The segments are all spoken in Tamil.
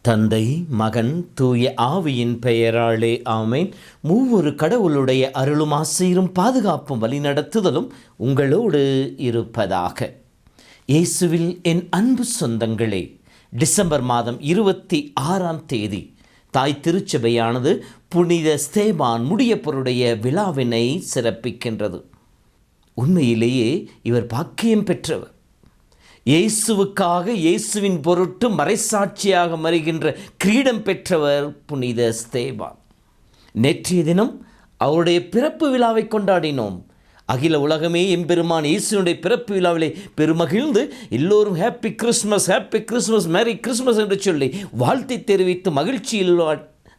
தந்தை, மகன், தூய ஆவியின் பெயராலே ஆமேன். மூவொரு கடவுளுடைய அருளும் ஆசீரும் பாதுகாப்பும் வழிநடத்துதலும் உங்களோடு இருப்பதாக. இயேசுவில் என் அன்பு சொந்தங்களே, டிசம்பர் மாதம் 26ஆம் தேதி தாய் திருச்சபையானது புனித ஸ்தேபான் முடியப்பருடைய விழாவினை சிறப்பிக்கின்றது. உண்மையிலேயே இவர் பாக்கியம் பெற்றவர். இயேசுவுக்காக இயேசுவின் பொருட்டு மறைசாட்சியாக மறிகின்ற கிரீடம் பெற்றவர் புனித ஸ்தேபான். நேற்றைய தினம் அவருடைய பிறப்பு விழாவை கொண்டாடினோம். அகில உலகமே எம்பெருமான் இயேசுனுடைய பிறப்பு விழாவிலே பெருமகிழ்ந்து எல்லோரும் happy Christmas, happy Christmas, merry Christmas என்று சொல்லி வாழ்த்தை தெரிவித்து மகிழ்ச்சியில்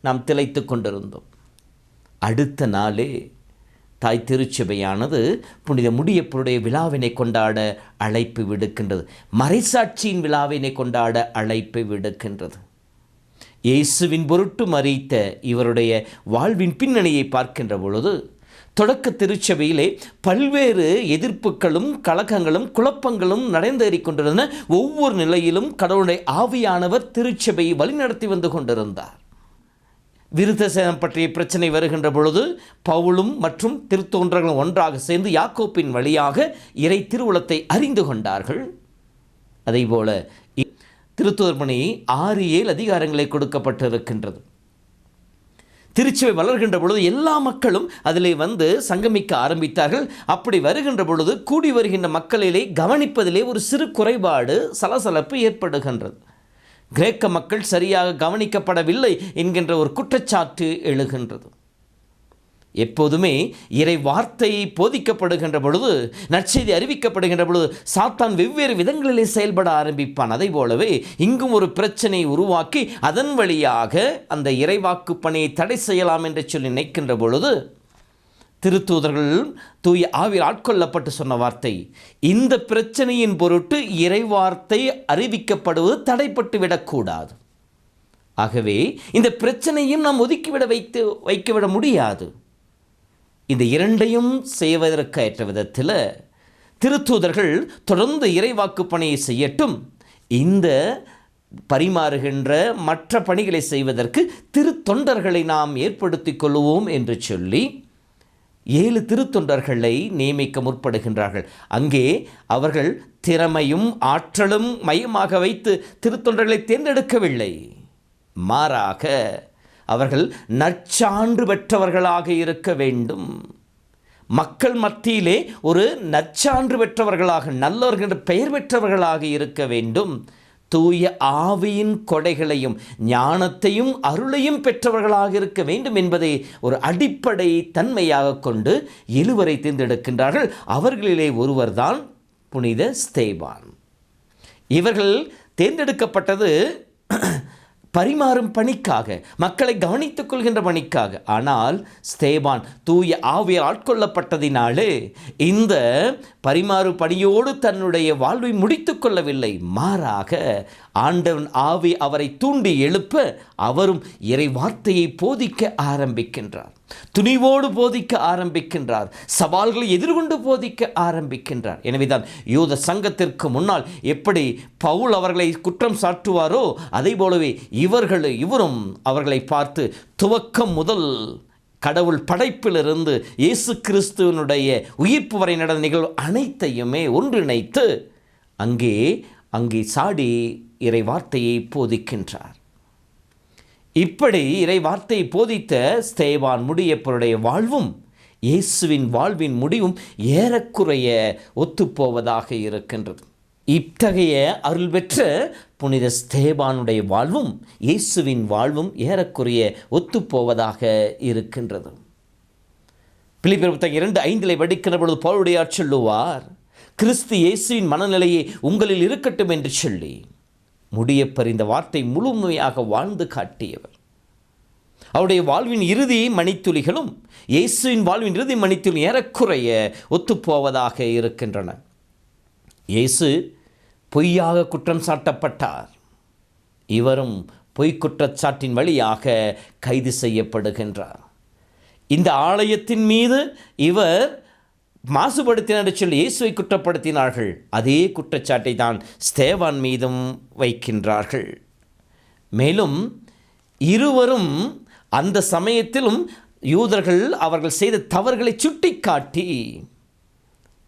நாம் திளைத்து கொண்டிருந்தோம். அடுத்த நாளே தாய் திருச்சபையானது புனித முடியப்பருடைய விழாவினை கொண்டாட அழைப்பு விடுக்கின்றது. மறைசாட்சியின் விழாவினை கொண்டாட அழைப்பை விடுக்கின்றது. இயேசுவின் பொருட்டு மறித்த இவருடைய வாழ்வின் பின்னணியை பார்க்கின்ற பொழுது தொடக்க திருச்சபையிலே பல்வேறு எதிர்ப்புகளும் கலக்கங்களும் குழப்பங்களும் நடந்தேறிக் கொண்டிருந்தன. ஒவ்வொரு நிலையிலும் கடவுளுடைய ஆவியானவர் திருச்சபையை வழிநடத்தி வந்து கொண்டிருந்தார். விருத்த சேதனம் பற்றிய பிரச்சனை வருகின்ற பொழுது பவுலும் மற்றும் திருத்தொண்டர்களும் ஒன்றாக சேர்ந்து யாக்கோப்பின் வழியாக இறை திருவுளத்தை அறிந்து கொண்டார்கள். அதேபோல திருத்தூதர் பணி 6-7 அதிகாரங்களை கொடுக்கப்பட்டிருக்கின்றது. திருச்சபை வளர்கின்ற பொழுது எல்லா மக்களும் அதிலே வந்து சங்கமிக்க ஆரம்பித்தார்கள். அப்படி வருகின்ற பொழுது கூடி வருகின்ற மக்களிலே கவனிப்பதிலே ஒரு சிறு குறைபாடு, சலசலப்பு ஏற்படுகின்றது. கிரேக்க மக்கள் சரியாக கவனிக்கப்படவில்லை என்கின்ற ஒரு குற்றச்சாட்டு எழுகின்றது. எப்போதுமே இறை வார்த்தை போதிக்கப்படுகின்ற பொழுது, நற்செய்தி அறிவிக்கப்படுகின்ற பொழுது சாத்தான் வெவ்வேறு விதங்களிலே செயல்பட ஆரம்பிப்பான். அதை போலவே இங்கும் ஒரு பிரச்சனை உருவாக்கி அதன் வழியாக அந்த இறைவாக்கு பணியை தடை செய்யலாம் என்று சொல்லி நினைக்கின்ற பொழுது திருத்தூதர்கள் தூய ஆவியில் ஆட்கொள்ளப்பட்டு சொன்ன வார்த்தை, இந்த பிரச்சனையின் பொருட்டு இறைவார்த்தை அறிவிக்கப்படுவது தடைப்பட்டு விடக்கூடாது. ஆகவே இந்த பிரச்சனையும் நாம் வைத்துவிட முடியாது. இந்த இரண்டையும் செய்வதற்கேற்ற விதத்தில் திருத்தூதர்கள் தொடர்ந்து இறைவாக்கு பணியை செய்யட்டும், இந்த பரிமாறுகின்ற மற்ற பணிகளை செய்வதற்கு திருத்தொண்டர்களை நாம் ஏற்படுத்திக் கொள்வோம் என்று சொல்லி 7 திருத்தொண்டர்களை நியமிக்க முற்படுகின்றார்கள். அங்கே அவர்கள் திறமையும் ஆற்றலும் மையமாக வைத்து திருத்தொண்டர்களை தேர்ந்தெடுக்கவில்லை. மாறாக அவர்கள் நற்சான்று பெற்றவர்களாக இருக்க வேண்டும். மக்கள் மத்தியிலே ஒரு நற்சான்று பெற்றவர்களாக, நல்லவர்கள் என்ற பெயர் பெற்றவர்களாக இருக்க வேண்டும். தூய ஆவியின் கொடைகளையும் ஞானத்தையும் அருளையும் பெற்றவர்களாக இருக்க வேண்டும் என்பதை ஒரு அடிப்படை தன்மையாக கொண்டு 7 தேர்ந்தெடுக்கின்றார்கள். அவர்களிலே ஒருவர்தான் புனித ஸ்தேபான். இவர்கள் தேர்ந்தெடுக்கப்பட்டது பரிமாறும் பணிக்காக, மக்களை கவனித்துக் கொள்கின்ற பணிக்காக. ஆனால் ஸ்தேபான் தூய ஆவியால் ஆட்கொள்ளப்பட்டதினாலே இந்த பரிமாறு பணியோடு தன்னுடைய வாழ்வை முடித்துக் கொள்ளவில்லை. மாறாக ஆண்டவன் ஆவி அவரை தூண்டி எழுப்ப அவரும் இறை வார்த்தையை போதிக்க ஆரம்பிக்கின்றார். துணிவோடு போதிக்க ஆரம்பிக்கின்றார். சவால்களை எதிர்கொண்டு போதிக்க ஆரம்பிக்கின்றார். எனவேதான் யூத சங்கத்திற்கு முன்னால் எப்படி பவுல் அவர்களை குற்றம் சாட்டுவாரோ அதே போலவே இவரும் அவர்களை பார்த்து துவக்கம் முதல் கடவுள் படைப்பிலிருந்து இயேசு கிறிஸ்துவனுடைய உயிர்ப்பு வரை நடந்த நிகழ்வு அனைத்தையுமே ஒன்றிணைத்து அங்கே சாடி இறை வார்த்தையை போதிக்கின்றார். இப்படி இறை வார்த்தையை போதித்த ஸ்தேபான் முடியப்பருடைய வாழ்வும் இயேசுவின் வாழ்வின் முடிவும் ஏறக்குறைய ஒத்துப்போவதாக இருக்கின்றது. இத்தகைய அருள் பெற்ற புனித ஸ்தேபானுடைய வாழ்வும் இயேசுவின் வாழ்வும் ஏறக்குறைய ஒத்துப்போவதாக இருக்கின்றது. பிலிப்பியர் 2:5 படிக்கின்ற பொழுது பவுலுடையார் சொல்லுவார், கிறிஸ்து இயேசுவின் மனநிலையை உங்களில் இருக்கட்டும் என்று சொல்லி. முடியப்பர் இந்த வார்த்தை முழுமையாக வாழ்ந்து காட்டியவர். அவருடைய வாழ்வின் இறுதி மணித்துளிகளும் இயேசுவின் வாழ்வின் இறுதி மணித்துளி ஏறக்குறைய ஒத்துப்போவதாக இருக்கின்றன. இயேசு பொய்யாக குற்றம் சாட்டப்பட்டார். இவரும் பொய்க்குற்றச்சாட்டின் வழியாக கைது செய்யப்படுகின்றார். இந்த ஆலயத்தின் மீது இவர் மாசுபடுத்தினார் சொல்லி இயேசுவை குற்றப்படுத்தினார்கள். அதே குற்றச்சாட்டை தான் ஸ்தேவான் மீதும் வைக்கின்றார்கள். மேலும் இருவரும் அந்த சமயத்திலும் யூதர்கள் அவர்கள் செய்த தவறுகளை சுட்டிக்காட்டி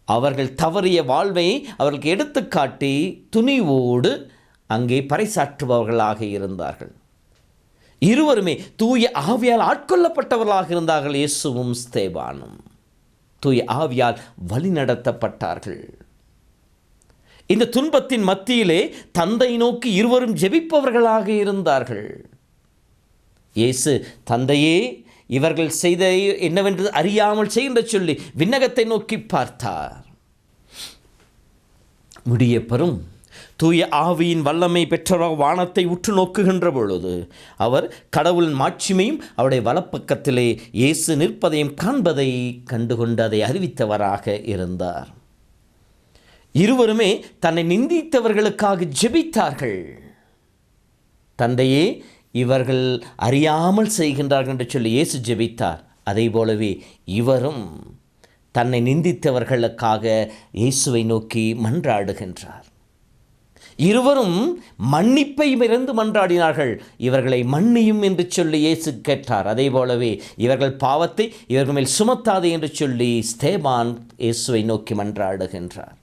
அவர்கள் தவறிய வாழ்வை அவர்களுக்கு எடுத்துக்காட்டி துணிவோடு அங்கே பறைசாற்றுபவர்களாக இருந்தார்கள். இருவருமே தூய ஆவியால் ஆட்கொள்ளப்பட்டவர்களாக இருந்தார்கள். இயேசுவும் ஸ்தேவானும் தூய ஆவியால் வழிநடத்தப்பட்டார்கள். இந்த துன்பத்தின் மத்தியிலே தந்தை நோக்கி இருவரும் ஜெபிப்பவர்களாக இருந்தார்கள். இயேசு, தந்தையே, இவர்கள் செய்த என்னவென்று அறியாமல் செய்கின்ற சொல்லி விண்ணகத்தை நோக்கி பார்த்தார். முடியப்பெறும் தூய ஆவியின் வல்லமை பெற்றவராக வானத்தை உற்று நோக்குகின்ற பொழுது அவர் கடவுளின் மாட்சிமையும் அவருடைய வலப்பக்கத்திலே இயேசு நிற்பதையும் காண்பதை கண்டுகொண்டு அதை அறிவித்தவராக இருந்தார். இருவருமே தன்னை நிந்தித்தவர்களுக்காக ஜெபித்தார்கள். தந்தையே, இவர்கள் அறியாமல் செய்கின்றார்கள் என்று சொல்லி இயேசு ஜெபித்தார். அதே போலவே இவரும் தன்னை நிந்தித்தவர்களுக்காக இயேசுவை நோக்கி மன்றாடுகின்றார். இருவரும் மன்னிப்பை இருந்து மன்றாடினார்கள். இவர்களை மன்னியும் என்று சொல்லி இயேசு கேட்டார். அதே போலவே இவர்கள் பாவத்தை இவர்கள் மேல் சுமத்தாது என்று சொல்லி ஸ்தேவான் இயேசுவை நோக்கி மன்றாடுகின்றார்.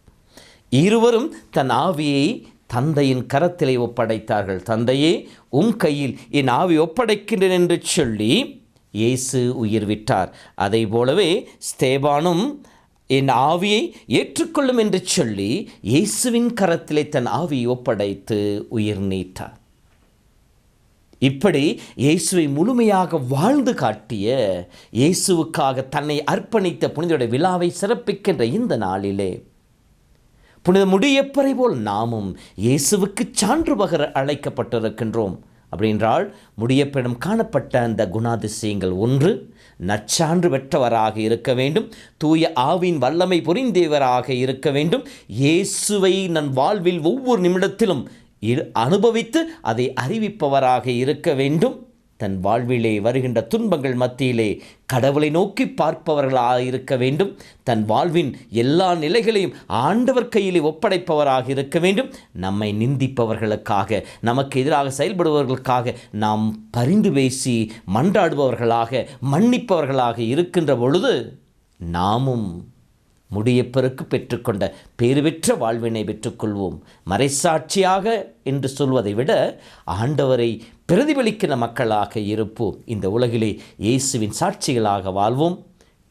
இருவரும் தன் ஆவியை தந்தையின் கரத்திலே ஒப்படைத்தார்கள். தந்தையே, உன் கையில் என் ஆவி ஒப்படைக்கின்றேன் என்று சொல்லி இயேசு உயிர் விட்டார். அதை போலவே ஸ்தேவானும் என் ஆவியை ஏற்றுக்கொள்ளும் என்று சொல்லி இயேசுவின் கரத்திலே தன் ஆவியை ஒப்படைத்து உயிர் நீத்தார். இப்படி இயேசுவை முழுமையாக வாழ்ந்து காட்டிய, இயேசுவுக்காக தன்னை அர்ப்பணித்த புனிதருடைய விழாவை சிறப்பிக்கின்ற இந்த நாளிலே புனித முடியப்பரை போல் நாமும் இயேசுவுக்கு சான்று பகர அழைக்கப்பட்டிருக்கின்றோம். அப்படின்றால் முடியப்பரிடம் காணப்பட்ட அந்த குணாதிசயங்கள்: 1, நற்சான்று பெற்றவராக இருக்க வேண்டும். தூய ஆவின் வல்லமை பொறிந்தவராக இருக்க வேண்டும். இயேசுவை நம் வாழ்வில் ஒவ்வொரு நிமிடத்திலும் அனுபவித்து அதை அறிவிப்பவராக இருக்க வேண்டும். தன் வாழ்விலே வருகின்ற துன்பங்கள் மத்தியிலே கடவுளை நோக்கி பார்ப்பவர்களாக இருக்க வேண்டும். தன் வாழ்வின் எல்லா நிலைகளையும் ஆண்டவர் கையிலே ஒப்படைப்பவராக இருக்க வேண்டும். நம்மை நிந்திப்பவர்களுக்காக, நமக்கு எதிராக செயல்படுபவர்களுக்காக நாம் பரிந்து பேசி மன்றாடுபவர்களாக, மன்னிப்பவர்களாக இருக்கின்ற பொழுது நாமும் முடியப்பெருக்கு பெற்றுக்கொண்ட பேறு பெற்ற வாழ்வினை பெற்றுக்கொள்வோம். மறைசாட்சியாக என்று சொல்வதை விட ஆண்டவரை பிரதிபலிக்கிற மக்களாக இருப்போம். இந்த உலகிலே இயேசுவின் சாட்சிகளாக வாழ்வோம்.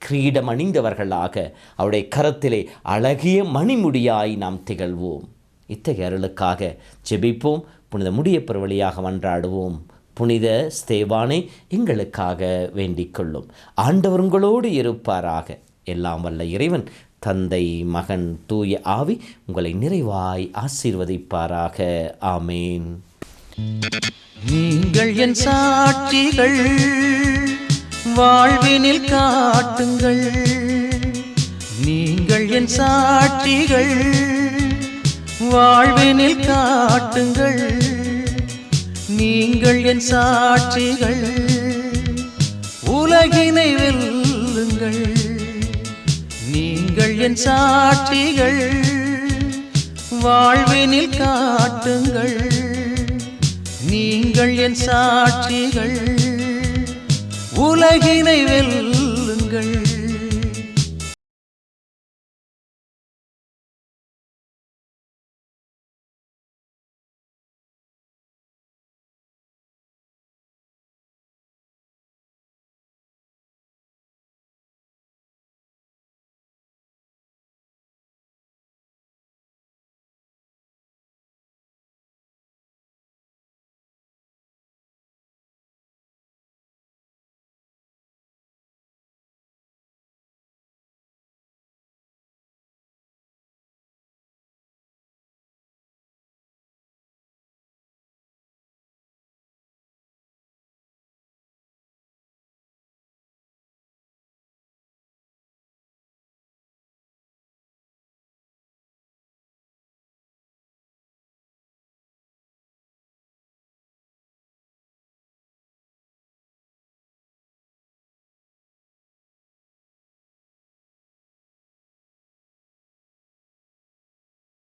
கிரீடம் அணிந்தவர்களாக அவருடைய கரத்திலே அழகிய மணிமுடியாய் நாம் திகழ்வோம். இத்தகைய அருளுக்காக ஜெபிப்போம். புனித முடியப்பர் வழியாக மன்றாடுவோம். புனித ஸ்தேவானை எங்களுக்காக வேண்டிக் கொள்ளும். ஆண்டவர் உங்களோடு இருப்பாராக. எல்லாம் வல்ல இறைவன் தந்தை, மகன், தூய ஆவி உங்களை நிறைவாய் ஆசீர்வதிப்பாராக. ஆமேன். நீங்கள் என் சாட்சிகள், வாழ்வினில் காட்டுங்கள். நீங்கள் என் சாட்சிகள், வாழ்வினில் காட்டுங்கள். நீங்கள் என் சாட்சிகள், உலகினை வெல்லுங்கள். நீங்கள் என் சாட்சிகள், வாழ்வினில் காட்டுங்கள். நீங்கள் என் சாட்சிகள், உலகினை வெல்லுங்கள்.